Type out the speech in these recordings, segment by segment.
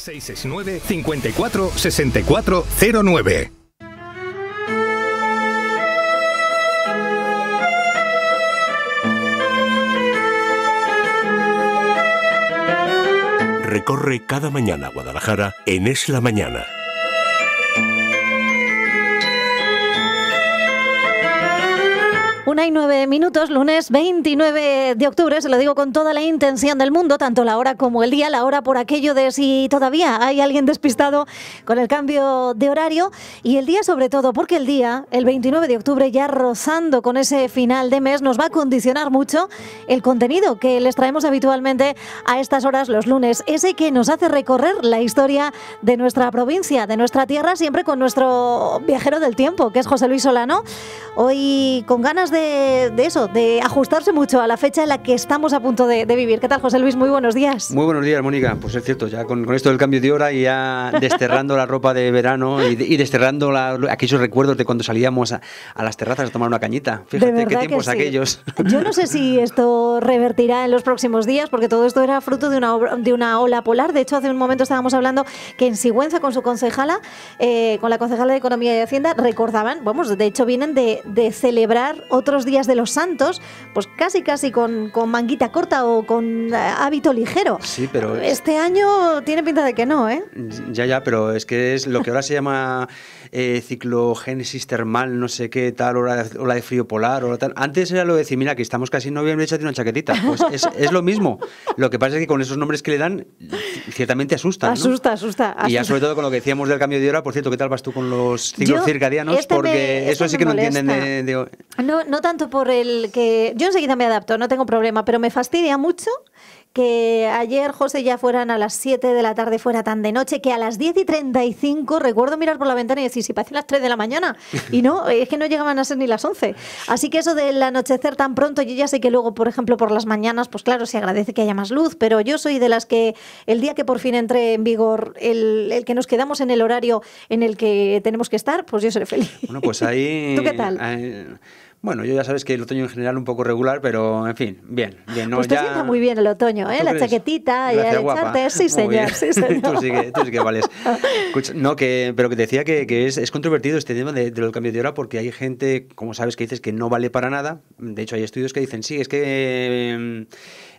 669 54 64 09. Recorre cada mañana Guadalajara en Es la Mañana. Una y 9 minutos, lunes 29 de octubre, se lo digo con toda la intención del mundo, tanto la hora como el día, la hora por aquello de si todavía hay alguien despistado con el cambio de horario, y el día sobre todo porque el día, el 29 de octubre, ya rozando con ese final de mes, nos va a condicionar mucho el contenido que les traemos habitualmente a estas horas los lunes, ese que nos hace recorrer la historia de nuestra provincia, de nuestra tierra, siempre con nuestro viajero del tiempo, que es José Luis Solano, hoy con ganas de eso, de ajustarse mucho a la fecha en la que estamos a punto de vivir. ¿Qué tal, José Luis? Muy buenos días. Muy buenos días, Mónica. Pues es cierto, ya con esto del cambio de hora y ya desterrando la ropa de verano y desterrando aquellos recuerdos de cuando salíamos a las terrazas a tomar una cañita. Fíjate qué tiempos aquellos. Yo no sé si esto revertirá en los próximos días, porque todo esto era fruto de una ola polar. De hecho, hace un momento estábamos hablando que en Sigüenza, con su concejala, con la concejala de Economía y Hacienda, recordaban, vamos, de hecho vienen de celebrar otros días de los santos, pues casi con manguita corta o con hábito ligero. Sí, pero este año tiene pinta de que no, ¿eh? Ya, pero es que es lo que ahora se llama ciclogénesis termal, no sé qué tal, ola de frío polar, o tal. Antes era lo de decir, mira, que estamos casi en noviembre, échate una chaquetita. Pues es lo mismo. Lo que pasa es que con esos nombres que le dan, ciertamente asustan, ¿no? Asusta. Y ya sobre todo con lo que decíamos del cambio de hora. Por cierto, ¿qué tal vas tú con los ciclos circadianos? Porque eso sí que no entienden de... No tanto por el que... Yo enseguida me adapto, no tengo problema, pero me fastidia mucho que ayer, José, ya fueran a las 7 de la tarde, fuera tan de noche, que a las 10:35 recuerdo mirar por la ventana y decir, si parecen las 3 de la mañana. Y no, es que no llegaban a ser ni las 11. Así que eso del anochecer tan pronto, yo ya sé que luego, por ejemplo, por las mañanas, pues claro, se agradece que haya más luz, pero yo soy de las que el día que por fin entre en vigor el que nos quedamos en el horario en el que tenemos que estar, pues yo seré feliz. Bueno, pues ahí... ¿Tú qué tal? Bueno, yo ya sabes que el otoño en general un poco regular, pero en fin, bien. ¿No? Pues te sienta muy bien el otoño, ¿eh? La chaquetita y el echarte. Sí, señor. Tú sí que vales. Escucha, pero que te decía que es controvertido este tema de lo del cambio de hora, porque hay gente, como sabes, que dices que no vale para nada. De hecho, hay estudios que dicen, sí, es que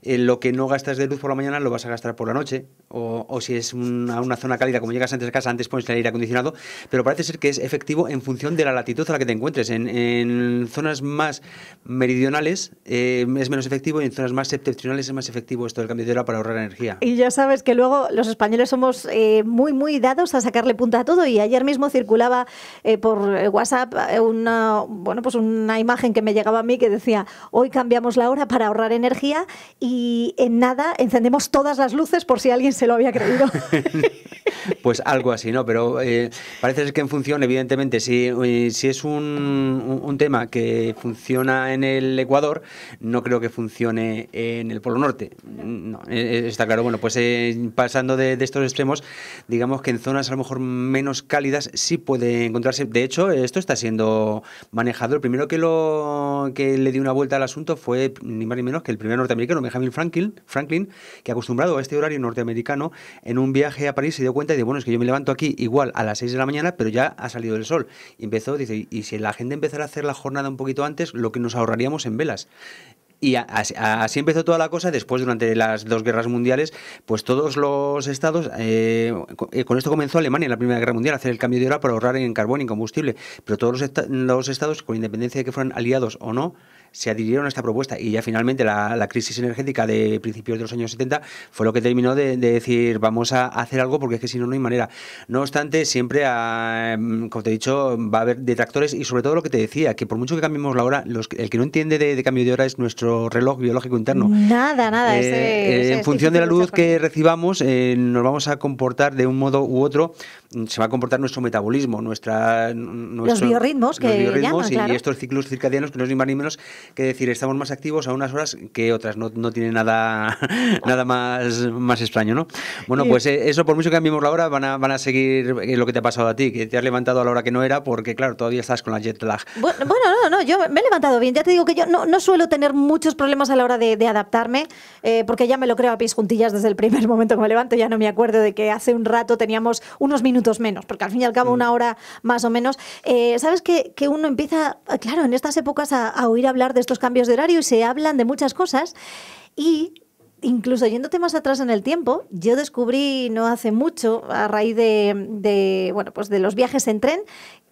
lo que no gastas de luz por la mañana lo vas a gastar por la noche, o si es una zona cálida, como llegas antes de casa, antes pones el aire acondicionado, pero parece ser que es efectivo en función de la latitud a la que te encuentres. En zonas más meridionales es menos efectivo, y en zonas más septentrionales es más efectivo esto del cambio de hora para ahorrar energía. Y ya sabes que luego los españoles somos muy dados a sacarle punta a todo, y ayer mismo circulaba por WhatsApp una imagen que me llegaba a mí que decía, hoy cambiamos la hora para ahorrar energía, y en nada encendemos todas las luces por si alguien se lo había creído. Pues algo así, ¿no? Pero parece ser que en función, evidentemente, si es un tema que funciona en el Ecuador, no creo que funcione en el Polo Norte. No, está claro. Bueno, pues pasando de estos extremos, digamos que en zonas a lo mejor menos cálidas sí puede encontrarse. De hecho, esto está siendo manejado. El primero que le dio una vuelta al asunto fue ni más ni menos que el primer norteamericano, Benjamin Franklin, que acostumbrado a este horario norteamericano, en un viaje a París se dio cuenta y dice, bueno, es que yo me levanto aquí igual a las 6 de la mañana, pero ya ha salido el sol. Y dice, y si la gente empezara a hacer la jornada un poquito antes, lo que nos ahorraríamos en velas. Y así empezó toda la cosa. Después, durante las 2 guerras mundiales, pues todos los estados, con esto comenzó Alemania en la Primera Guerra Mundial, a hacer el cambio de hora para ahorrar en carbón y en combustible. Pero todos los estados, con independencia de que fueran aliados o no, se adhirieron a esta propuesta, y ya finalmente la crisis energética de principios de los años 70 fue lo que terminó de decir, vamos a hacer algo, porque es que si no, no hay manera. No obstante, siempre, como te he dicho, va a haber detractores, y sobre todo lo que te decía, que por mucho que cambiemos la hora, el que no entiende de cambio de hora es nuestro reloj biológico interno. Nada. En función de la luz que recibamos, nos vamos a comportar de un modo u otro se va a comportar nuestro metabolismo, los biorritmos llaman, claro. Y estos ciclos circadianos, que no es ni más ni menos que decir, estamos más activos a unas horas que otras, no tiene nada más extraño, ¿no? Bueno, pues eso, por mucho que cambiemos la hora, van a seguir lo que te ha pasado a ti, que te has levantado a la hora que no era, porque claro, todavía estás con la jet lag. Bueno, no, yo me he levantado bien. Ya te digo que yo no suelo tener muchos problemas a la hora de adaptarme, porque ya me lo creo a pies juntillas desde el primer momento que me levanto. Ya no me acuerdo de que hace un rato teníamos unos minutos menos, porque al fin y al cabo una hora más o menos. ¿Sabes que uno empieza, claro, en estas épocas a oír hablar de estos cambios de horario y se hablan de muchas cosas? Y incluso yéndote más atrás en el tiempo, yo descubrí no hace mucho, a raíz de los viajes en tren,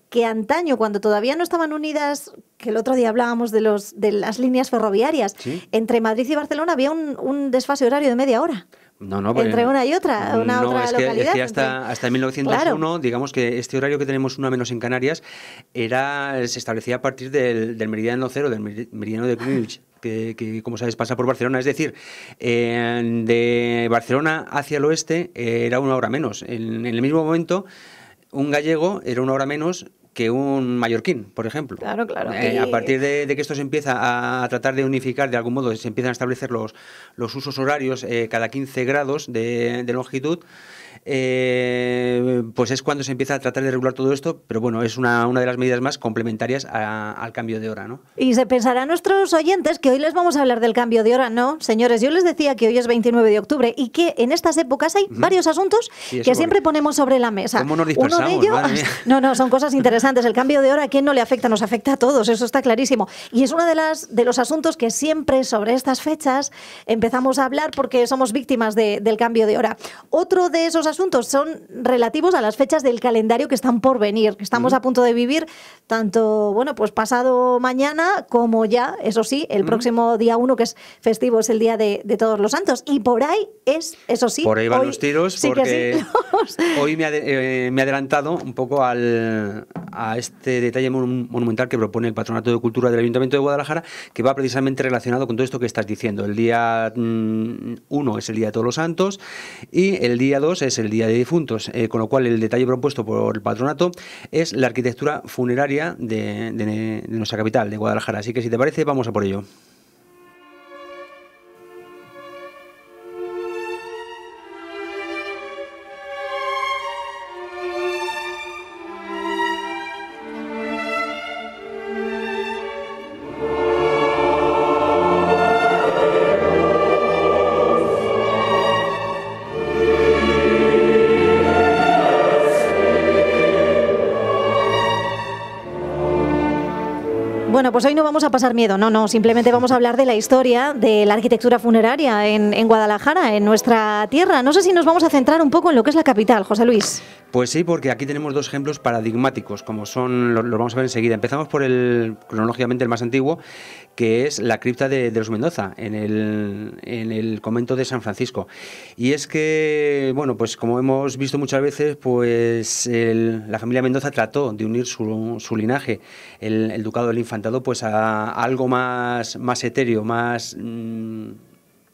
que antaño, cuando todavía no estaban unidas, que el otro día hablábamos de las líneas ferroviarias, ¿sí? Entre Madrid y Barcelona había un desfase horario de media hora. No, entre una y otra, otra localidad. Es que hasta 1901, claro. Digamos que este horario que tenemos una menos en Canarias se establecía a partir del meridiano cero, del meridiano de Greenwich, que como sabes pasa por Barcelona. Es decir, de Barcelona hacia el oeste era una hora menos. En el mismo momento, un gallego era una hora menos que un mallorquín, por ejemplo. Claro. A partir de que esto se empieza a tratar de unificar de algún modo, se empiezan a establecer los usos horarios cada 15 grados de longitud, pues es cuando se empieza a tratar de regular todo esto, pero bueno, es una de las medidas más complementarias al cambio de hora, ¿no? Y se pensarán nuestros oyentes que hoy les vamos a hablar del cambio de hora. No, señores, yo les decía que hoy es 29 de octubre y que en estas épocas hay varios asuntos que siempre ponemos sobre la mesa. ¿Cómo nos dispersamos? Uno de ellos, no, son cosas interesantes. El cambio de hora, ¿a quién no le afecta? Nos afecta a todos, eso está clarísimo. Y es uno de los asuntos que siempre sobre estas fechas empezamos a hablar porque somos víctimas del cambio de hora. Otro de esos asuntos son relativos a las fechas del calendario que están por venir, que estamos a punto de vivir, tanto, pues pasado mañana como ya, eso sí, el próximo día 1, que es festivo, es el día de Todos los Santos. Y por ahí eso sí. Por ahí van los tiros, sí, porque hoy me he adelantado un poco a este detalle monumental que propone el Patronato de Cultura del Ayuntamiento de Guadalajara, que va precisamente relacionado con todo esto que estás diciendo. El día 1 es el día de Todos los Santos y el día 2 es el día de difuntos, con lo cual el detalle propuesto por el patronato es la arquitectura funeraria de nuestra capital, de Guadalajara. Así que si te parece, vamos a por ello. Bueno, pues hoy no vamos a pasar miedo, no, simplemente vamos a hablar de la historia de la arquitectura funeraria en Guadalajara, en nuestra tierra. No sé si nos vamos a centrar un poco en lo que es la capital, José Luis. Pues sí, porque aquí tenemos dos ejemplos paradigmáticos, como son, los vamos a ver enseguida. Empezamos por cronológicamente el más antiguo, que es la cripta de los Mendoza, en el convento de San Francisco. Y es que, pues como hemos visto muchas veces, pues la familia Mendoza trató de unir su linaje, el ducado del infantado, pues a algo más etéreo, más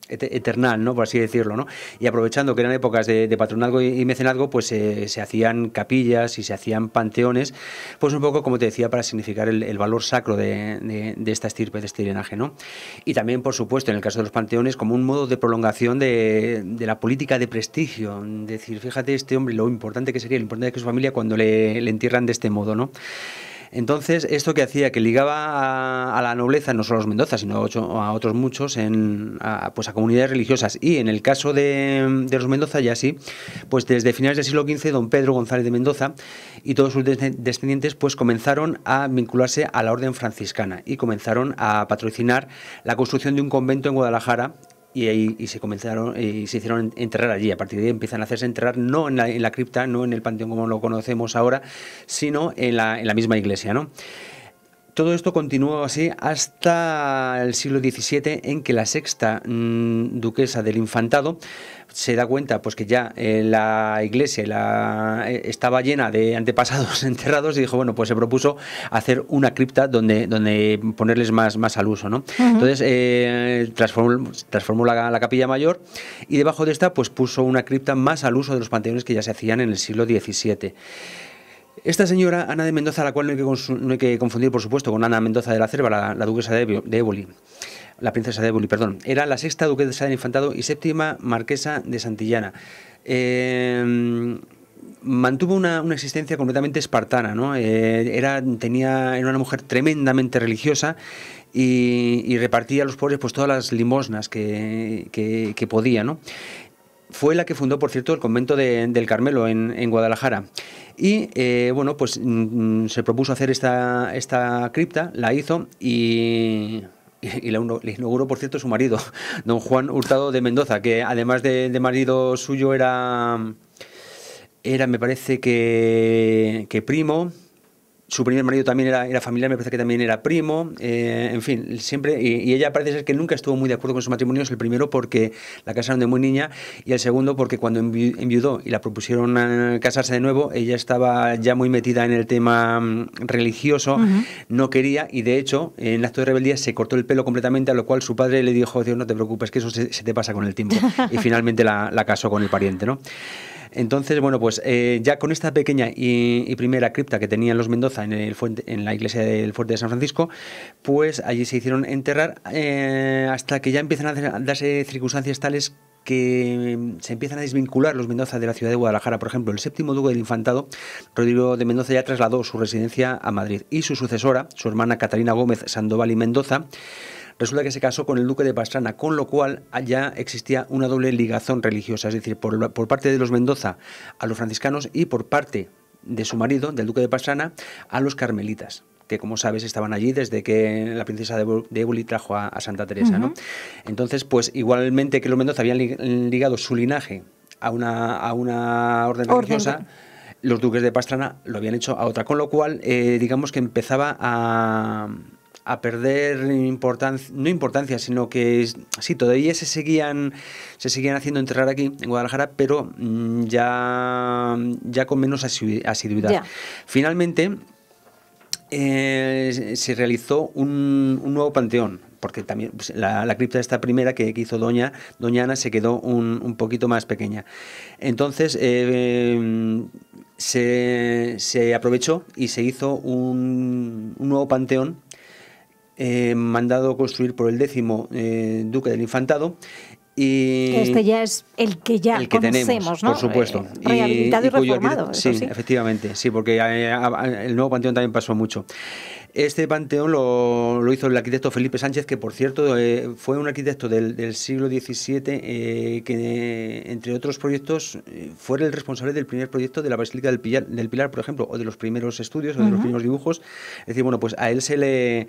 eternal, ¿no?, por así decirlo, ¿no? Y aprovechando que eran épocas de patronazgo y mecenazgo, pues se hacían capillas y se hacían panteones, pues un poco, como te decía, para significar el valor sacro de esta estirpe, de este linaje, ¿no? Y también, por supuesto, en el caso de los panteones, como un modo de prolongación de la política de prestigio, decir, fíjate este hombre, lo importante que sería, lo importante que es su familia cuando le entierran de este modo, ¿no? Entonces, esto que hacía, que ligaba a la nobleza, no solo a los Mendoza, sino a otros muchos, a comunidades religiosas. Y en el caso de los Mendoza, ya sí, pues desde finales del siglo XV, don Pedro González de Mendoza y todos sus descendientes pues comenzaron a vincularse a la orden franciscana y comenzaron a patrocinar la construcción de un convento en Guadalajara. Y se hicieron enterrar allí. A partir de ahí empiezan a hacerse enterrar no en la cripta, no en el panteón como lo conocemos ahora, sino en la misma iglesia, ¿no? todo esto continuó así hasta el siglo XVII, en que la sexta duquesa del Infantado se da cuenta pues que ya la iglesia estaba llena de antepasados enterrados, y dijo, bueno, pues se propuso hacer una cripta donde ponerles más al uso, ¿no? Entonces transformó la capilla mayor, y debajo de esta pues puso una cripta más al uso de los panteones que ya se hacían en el siglo XVII. Esta señora, Ana de Mendoza, la cual no hay que confundir, por supuesto, con Ana Mendoza de la Cerva, la duquesa de Éboli, la princesa de Éboli, perdón, era la sexta duquesa del Infantado y séptima marquesa de Santillana. Mantuvo una existencia completamente espartana, ¿no? Era una mujer tremendamente religiosa, y repartía a los pobres pues todas las limosnas que podía, ¿no? Fue la que fundó, por cierto, el convento del Carmelo en Guadalajara. Y bueno, pues se propuso hacer esta cripta, la hizo, y le inauguró, por cierto, su marido, don Juan Hurtado de Mendoza, que además de marido suyo era, me parece que primo. Su primer marido también era familiar, me parece que también era primo, en fin, siempre, y ella parece ser que nunca estuvo muy de acuerdo con sus matrimonios, el primero porque la casaron de muy niña, y el segundo porque cuando enviudó y la propusieron casarse de nuevo, ella estaba ya muy metida en el tema religioso, no quería, y de hecho, en el acto de rebeldía se cortó el pelo completamente, a lo cual su padre le dijo, Dios, no te preocupes, que eso se te pasa con el tiempo, y finalmente la casó con el pariente, ¿no? Entonces, bueno, pues ya con esta pequeña y primera cripta que tenían los Mendoza en la iglesia del Fuerte de San Francisco, pues allí se hicieron enterrar hasta que ya empiezan a darse circunstancias tales que se empiezan a desvincular los Mendoza de la ciudad de Guadalajara. Por ejemplo, el séptimo duque del Infantado, Rodrigo de Mendoza, ya trasladó su residencia a Madrid, y su sucesora, su hermana Catalina Gómez Sandoval y Mendoza, resulta que se casó con el duque de Pastrana, con lo cual ya existía una doble ligazón religiosa, es decir, por parte de los Mendoza a los franciscanos, y por parte de su marido, del duque de Pastrana, a los carmelitas, que, como sabes, estaban allí desde que la princesa de Éboli trajo a Santa Teresa, ¿no? Entonces, pues igualmente que los Mendoza habían ligado su linaje a una orden religiosa, los duques de Pastrana lo habían hecho a otra, con lo cual, digamos que empezaba a perder no importancia, sino que sí, todavía se seguían haciendo enterrar aquí en Guadalajara, pero ya con menos asiduidad. Ya. Finalmente se realizó un nuevo panteón, porque también pues, la cripta esta primera que hizo doña Ana se quedó un poquito más pequeña. Entonces se aprovechó y se hizo un nuevo panteón mandado construir por el 10º duque del Infantado. Y este ya es el que conocemos, tenemos, ¿no? Por supuesto. Rehabilitado y reformado. Sí, efectivamente, sí, porque el nuevo panteón también pasó mucho. Este panteón lo hizo el arquitecto Felipe Sánchez, que por cierto fue un arquitecto del siglo XVII que, entre otros proyectos, fue el responsable del primer proyecto de la Basílica del Pilar, por ejemplo, o de los primeros estudios, o de los primeros dibujos. Es decir, bueno, pues a él se le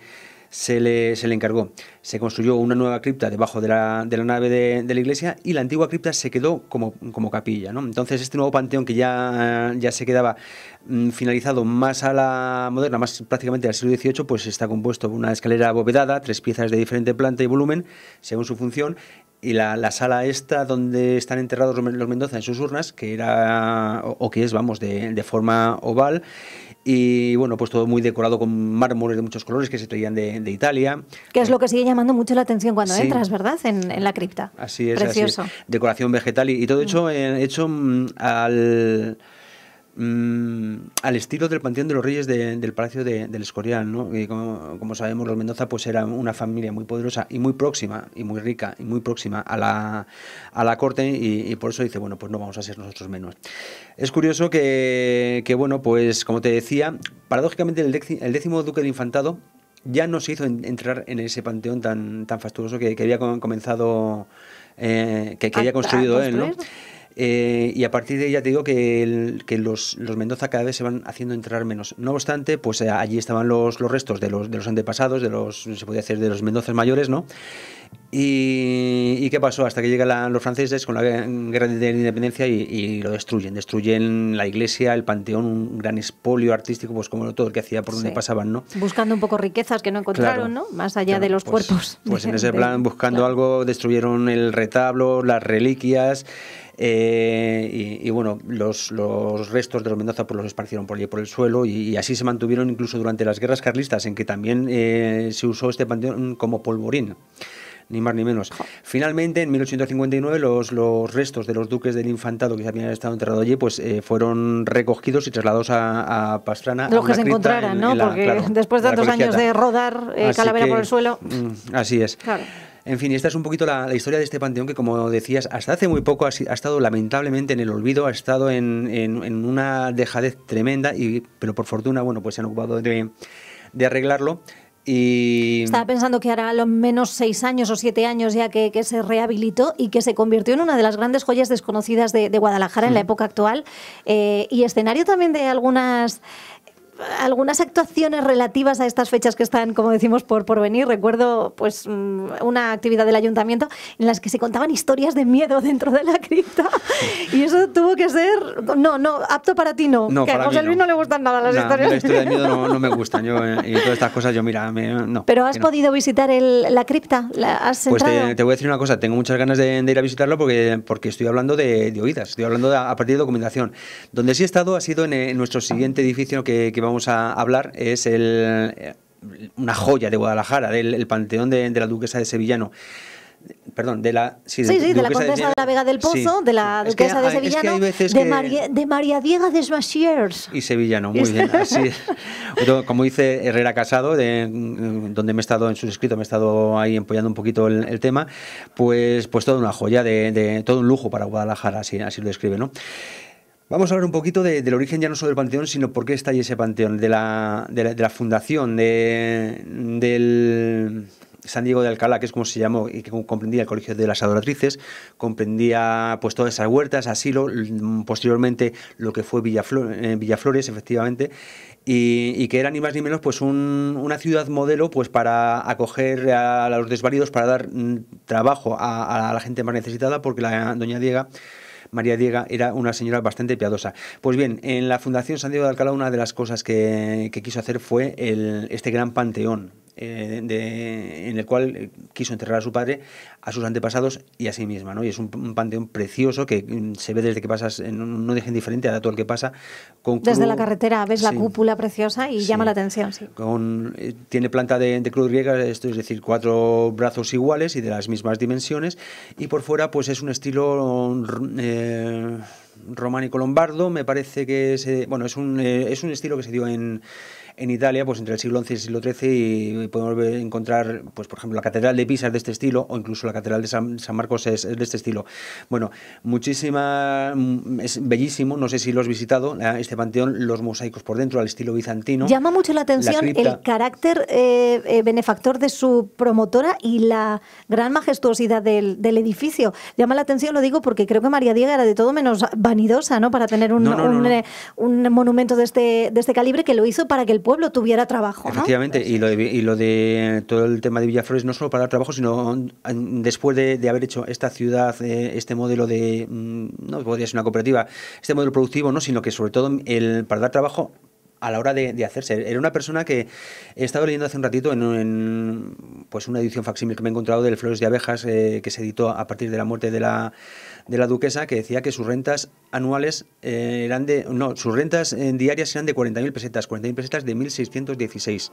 encargó. Se construyó una nueva cripta debajo de la nave de la iglesia, y la antigua cripta se quedó como capilla, ¿no? Entonces este nuevo panteón, que ya se quedaba finalizado más a la moderna, más prácticamente al siglo XVIII, pues está compuesto por una escalera abovedada, 3 piezas de diferente planta y volumen según su función, y la sala esta donde están enterrados los Mendoza en sus urnas, que era o que es, vamos, de forma oval. Y bueno, pues todo muy decorado con mármoles de muchos colores que se traían de Italia. Que es lo que sigue llamando mucho la atención cuando entras, ¿verdad? En la cripta. Así es. Precioso. Así es. Decoración vegetal y todo hecho al estilo del Panteón de los Reyes del Palacio del Escorial, ¿no? Y como sabemos, los Mendoza pues era una familia muy poderosa y muy próxima y muy rica y muy próxima a la corte, y por eso dice, bueno, pues no vamos a ser nosotros menos. Es curioso que bueno, pues como te decía, paradójicamente el 10º duque del Infantado ya no se hizo entrar en ese panteón tan fastuoso que había comenzado, que había construido él, ¿no? y a partir de ahí ya te digo que los Mendoza cada vez se van haciendo enterrar menos. No obstante, pues allí estaban los restos de los antepasados, se podía decir de los Mendozas mayores, ¿no? ¿Y qué pasó? Hasta que llegan los franceses con la guerra de independencia y lo destruyen la iglesia, el panteón, un gran expolio artístico, pues como todo el que hacía por donde pasaban, ¿no? Buscando un poco riquezas que no encontraron, claro, ¿no? Más allá de los cuerpos. Pues en ese plan, buscando algo, destruyeron el retablo, las reliquias. Y bueno, los restos de los Mendoza pues los esparcieron por allí por el suelo y así se mantuvieron incluso durante las guerras carlistas, en que también se usó este panteón como polvorín, ni más ni menos. Finalmente, en 1859, los restos de los duques del Infantado que habían estado enterrados allí pues fueron recogidos y trasladados a Pastrana. Los que se encontraran, ¿no? Porque claro, después de tantos años de rodar calavera por el suelo. Así es. Claro. En fin, esta es un poquito la historia de este panteón que, como decías, hasta hace muy poco ha estado lamentablemente en el olvido, ha estado en una dejadez tremenda, pero por fortuna, bueno, pues se han ocupado de arreglarlo. Y estaba pensando que hará a lo menos 6 años o 7 años ya que se rehabilitó y que se convirtió en una de las grandes joyas desconocidas de Guadalajara en la época actual, y escenario también de algunas actuaciones relativas a estas fechas que están, como decimos, por venir. Recuerdo pues una actividad del ayuntamiento en las que se contaban historias de miedo dentro de la cripta y eso tuvo que ser no apto para ti, no que a José Luis no le gustan nada las historias. La historia de miedo no me gustan, yo y todas estas cosas yo no. Pero has podido visitar la cripta, ¿has pues entrado? Te voy a decir una cosa, tengo muchas ganas de ir a visitarlo porque estoy hablando de oídas, estoy hablando a partir de documentación. Donde sí he estado ha sido en nuestro siguiente edificio que vamos a hablar, es una joya de Guadalajara, del panteón de la duquesa de Sevillano. Perdón, de la condesa de la Vega del Pozo, sí, de la duquesa de Sevillano, de María Diega de Smasiers. Y Sevillano, muy bien, así es. Como dice Herrera Casado, donde me he estado en sus escritos, me he estado ahí empollando un poquito el tema, pues toda una joya, de todo un lujo para Guadalajara, así lo describe, ¿no? Vamos a hablar un poquito del origen ya no solo del panteón, sino por qué está ahí ese panteón, de la fundación del San Diego de Alcalá, que es como se llamó, y que comprendía el Colegio de las Adoratrices, comprendía pues todas esas huertas, asilo, posteriormente lo que fue Villaflores, efectivamente, y que era ni más ni menos pues una ciudad modelo pues para acoger a los desvalidos, para dar trabajo a la gente más necesitada, porque la doña María Diega era una señora bastante piadosa. Pues bien, en la Fundación San Diego de Alcalá una de las cosas que quiso hacer fue este gran panteón, en el cual quiso enterrar a su padre, a sus antepasados y a sí misma, ¿no? Y es un panteón precioso que se ve desde que pasas, no deja indiferente a todo el que pasa. Desde la carretera ves la cúpula preciosa y llama la atención, sí. Tiene planta de cruz griega, esto es decir, 4 brazos iguales y de las mismas dimensiones, y por fuera pues es un estilo románico lombardo, me parece que es un estilo que se dio en Italia, pues entre el siglo XI y el siglo XIII, y podemos encontrar, pues por ejemplo, la Catedral de Pisa es de este estilo, o incluso la Catedral de San Marcos es de este estilo. Bueno, es bellísimo, no sé si lo has visitado, este panteón, los mosaicos por dentro, al estilo bizantino. Llama mucho la atención el carácter benefactor de su promotora y la gran majestuosidad del edificio. Llama la atención, lo digo porque creo que María Diega era de todo menos vanidosa, ¿no? Para tener un monumento de este calibre, que lo hizo para que el pueblo tuviera trabajo, ¿no? Efectivamente, y lo de todo el tema de Villaflores, no solo para dar trabajo, sino después de haber hecho esta ciudad, este modelo no podría ser una cooperativa, este modelo productivo, no, sino que sobre todo para dar trabajo a la hora de hacerse. Era una persona que he estado leyendo hace un ratito en pues una edición facsímil que me he encontrado del Flores de Abejas, que se editó a partir de la muerte de la duquesa, que decía que sus rentas anuales sus rentas diarias eran de 40.000 pesetas, 40.000 pesetas de 1.616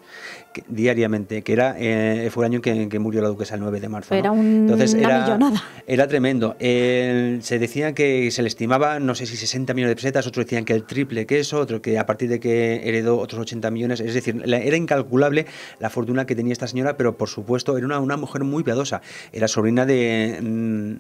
diariamente, que fue el año que murió la duquesa, el 9 de marzo. Era una millonada. Era tremendo. Se decía que se le estimaba, no sé si 60 millones de pesetas, otros decían que el triple que eso, otro que a partir de que heredó otros 80 millones, es decir, era incalculable la fortuna que tenía esta señora, pero por supuesto era una mujer muy piadosa. Era sobrina de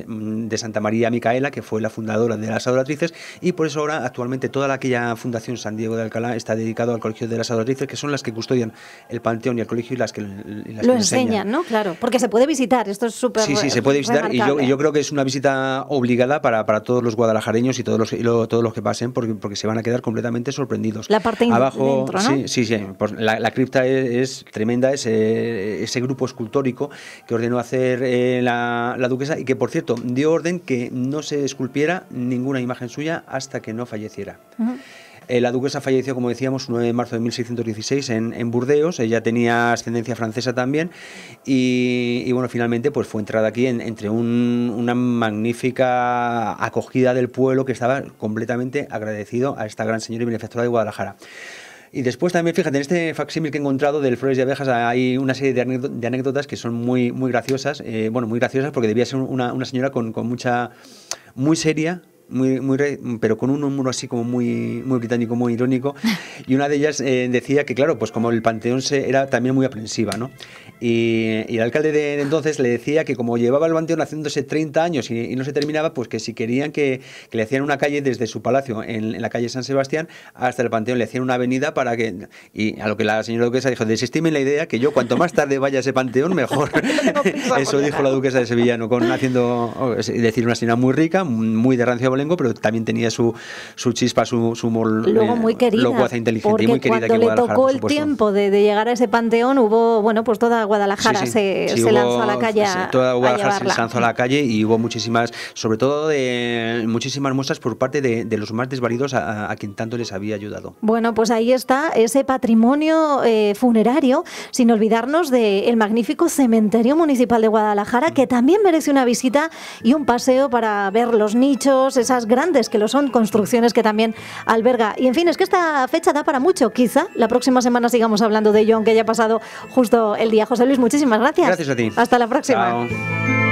de Santa María Micaela, que fue la fundadora de las Adoratrices, y por eso ahora actualmente toda aquella Fundación San Diego de Alcalá está dedicado al Colegio de las Adoratrices, que son las que custodian el panteón y el colegio y las que lo enseñan, ¿no? Claro, porque se puede visitar, esto es súper Sí, se puede visitar y yo creo que es una visita obligada para todos los guadalajareños y todos los que pasen, porque se van a quedar completamente sorprendidos. La parte abajo, dentro, ¿no? Sí. Pues la cripta es tremenda, ese grupo escultórico que ordenó hacer la duquesa y que, por cierto, dio orden que no se esculpiera ninguna imagen suya hasta que no falleciera. La duquesa falleció, como decíamos, 9 de marzo de 1616 en Burdeos. Ella tenía ascendencia francesa también y bueno, finalmente pues fue entrada aquí entre una magnífica acogida del pueblo que estaba completamente agradecido a esta gran señora y benefactora de Guadalajara. Y después también, fíjate, en este facsímil que he encontrado del Flores y Abejas hay una serie de anécdotas que son muy graciosas. Muy graciosas porque debía ser una señora con mucha... muy seria, pero con un humor así como muy británico, muy irónico, y una de ellas decía que claro, pues como el panteón era también muy aprensiva, ¿no? Y el alcalde de entonces le decía que como llevaba el panteón haciéndose 30 años y no se terminaba, pues que si querían que le hacían una calle desde su palacio en la calle San Sebastián hasta el panteón, le hacían una avenida para que... Y a lo que la señora duquesa dijo, desestimen la idea, que yo cuanto más tarde vaya a ese panteón mejor. Eso dijo la duquesa de Sevillano, decir una señora muy rica, muy de rancio abolengo, pero también tenía su chispa, su humor. Luego muy querida, locuaz e inteligente, porque y muy querida cuando le tocó el tiempo de llegar a ese panteón, hubo, bueno, pues toda Guadalajara se lanzó a la calle toda Guadalajara a se lanzó a la calle y hubo muchísimas, sobre todo muchísimas muestras por parte de los más desvalidos a quien tanto les había ayudado. Bueno, pues ahí está ese patrimonio funerario, sin olvidarnos del magnífico cementerio municipal de Guadalajara, que también merece una visita y un paseo para ver los nichos, esas grandes que lo son, construcciones que también alberga. Y en fin, es que esta fecha da para mucho. Quizá la próxima semana sigamos hablando de ello, aunque haya pasado justo el día. José Luis, muchísimas gracias. Gracias a ti. Hasta la próxima. Chao.